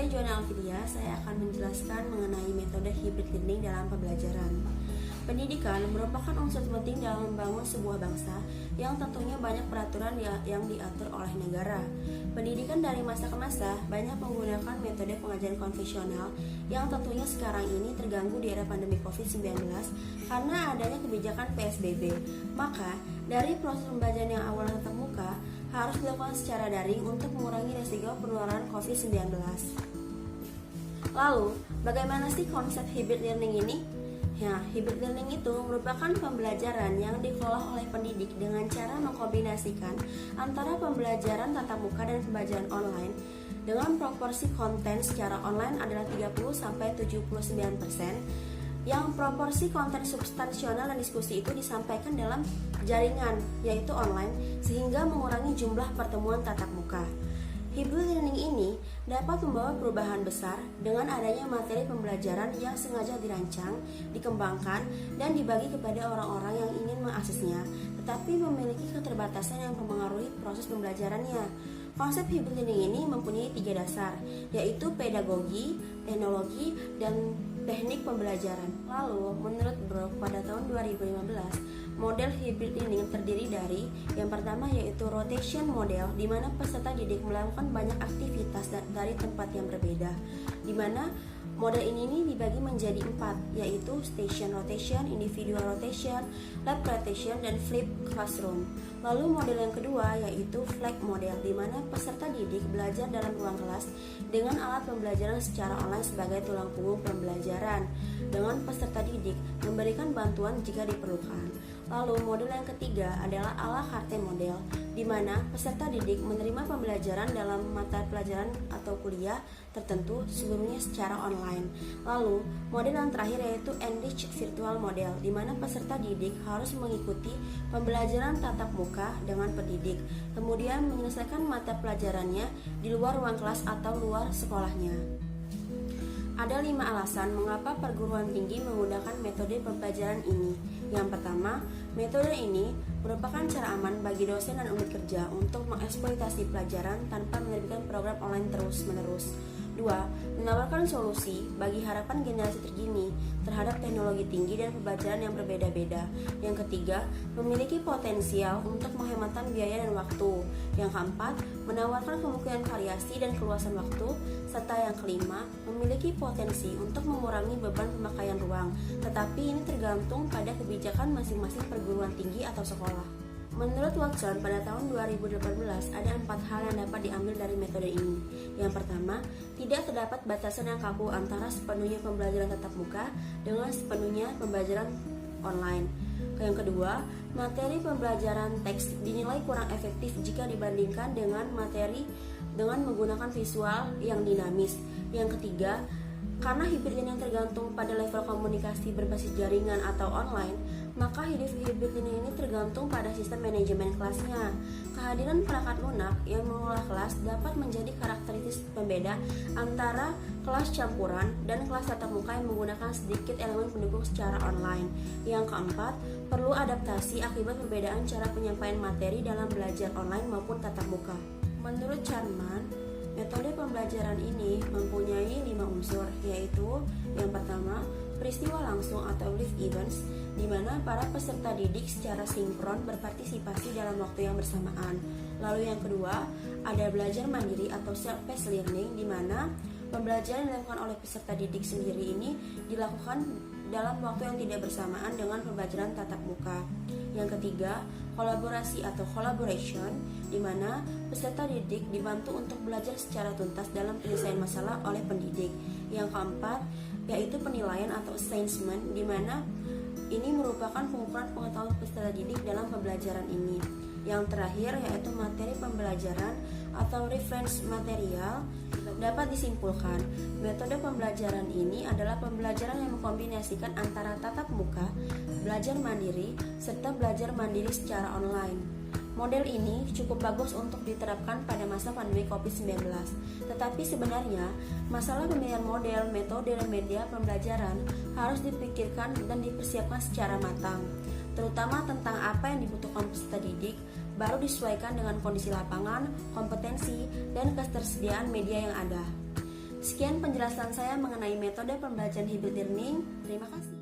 saya Joanna Alfidia. Saya akan menjelaskan mengenai metode hybrid learning dalam pembelajaran. Pendidikan merupakan unsur penting dalam membangun sebuah bangsa yang tentunya banyak peraturan yang diatur oleh negara. Pendidikan dari masa ke masa banyak menggunakan metode pengajaran konvensional yang tentunya sekarang ini terganggu di era pandemi COVID-19 karena adanya kebijakan PSBB. Maka, dari proses pembelajaran yang awalnya tatap muka harus dilakukan secara daring untuk mengurangi risiko penularan COVID-19. Lalu, bagaimana sih konsep hybrid learning ini? Ya, hybrid learning itu merupakan pembelajaran yang dikelola oleh pendidik dengan cara mengkombinasikan antara pembelajaran tatap muka dan pembelajaran online dengan proporsi konten secara online adalah 30-79%, yang proporsi konten substansional dan diskusi itu disampaikan dalam jaringan, yaitu online, sehingga mengurangi jumlah pertemuan tatap muka. Hybrid learning ini dapat membawa perubahan besar dengan adanya materi pembelajaran yang sengaja dirancang, dikembangkan, dan dibagi kepada orang-orang yang ingin mengaksesnya, tetapi memiliki keterbatasan yang mempengaruhi proses pembelajarannya. Konsep hybrid learning ini mempunyai 3 dasar, yaitu pedagogi, teknologi, dan teknik pembelajaran. Lalu, menurut Brock pada tahun 2015, model hybrid learning terdiri dari yang pertama yaitu rotation model, di mana peserta didik melakukan banyak aktivitas dari tempat yang berbeda, di mana model ini dibagi menjadi 4, yaitu station rotation, individual rotation, lab rotation, dan flip classroom. Lalu model yang kedua yaitu flag model, di mana peserta didik belajar dalam ruang kelas dengan alat pembelajaran secara online sebagai tulang punggung pembelajaran, dengan peserta didik memberikan bantuan jika diperlukan. Lalu model yang ketiga adalah a la carte model, di mana peserta didik menerima pembelajaran dalam mata pelajaran atau kuliah tertentu sebelumnya secara online. Lalu model yang terakhir yaitu enriched virtual model, di mana peserta didik harus mengikuti pembelajaran tatap muka dengan pendidik, kemudian menyelesaikan mata pelajarannya di luar ruang kelas atau luar sekolahnya. Ada 5 alasan mengapa perguruan tinggi menggunakan metode pembelajaran ini. Yang pertama, metode ini merupakan cara aman bagi dosen dan unit kerja untuk mengeksploitasi pelajaran tanpa menerbitkan program online terus-menerus. 2. Menawarkan solusi bagi harapan generasi terkini terhadap teknologi tinggi dan pembelajaran yang berbeda-beda. Yang ketiga, memiliki potensial untuk penghematan biaya dan waktu. Yang keempat, menawarkan kemungkinan variasi dan keluasan waktu. Serta yang kelima, memiliki potensi untuk mengurangi beban pemakaian ruang. Tetapi ini tergantung pada kebijakan masing-masing perguruan tinggi atau sekolah. Menurut Watson, pada tahun 2018 ada 4 hal yang dapat diambil dari metode ini. Yang pertama, tidak terdapat batasan yang kaku antara sepenuhnya pembelajaran tatap muka dengan sepenuhnya pembelajaran online. Yang kedua, materi pembelajaran teks dinilai kurang efektif jika dibandingkan dengan materi dengan menggunakan visual yang dinamis. Yang ketiga, karena hybrid learning tergantung pada level komunikasi berbasis jaringan atau online, maka hybrid learning ini tergantung pada sistem manajemen kelasnya. Kehadiran perangkat lunak yang mengelola kelas dapat menjadi karakteristik pembeda antara kelas campuran dan kelas tatap muka yang menggunakan sedikit elemen pendukung secara online. Yang keempat, perlu adaptasi akibat perbedaan cara penyampaian materi dalam belajar online maupun tatap muka. Menurut Charman, metode pembelajaran ini mempunyai 5 unsur, yaitu yang pertama, peristiwa langsung atau live events, di mana para peserta didik secara sinkron berpartisipasi dalam waktu yang bersamaan. Lalu yang kedua, ada belajar mandiri atau self-paced learning, di mana pembelajaran yang dilakukan oleh peserta didik sendiri ini dilakukan dalam waktu yang tidak bersamaan dengan pembelajaran tatap muka. Yang ketiga, kolaborasi atau collaboration, di mana peserta didik dibantu untuk belajar secara tuntas dalam penyelesaian masalah oleh pendidik. Yang keempat, yaitu penilaian atau assessment, di mana ini merupakan pengukuran pengetahuan peserta didik dalam pembelajaran ini. Yang terakhir yaitu materi pembelajaran atau reference material. Dapat disimpulkan, metode pembelajaran ini adalah pembelajaran yang mengkombinasikan antara tatap muka, belajar mandiri, serta belajar mandiri secara online. Model ini cukup bagus untuk diterapkan pada masa pandemi COVID-19. Tetapi sebenarnya, masalah pemilihan model, metode, dan media pembelajaran harus dipikirkan dan dipersiapkan secara matang, terutama tentang apa yang dibutuhkan peserta didik, baru disesuaikan dengan kondisi lapangan, kompetensi, dan ketersediaan media yang ada. Sekian penjelasan saya mengenai metode pembelajaran hybrid learning. Terima kasih.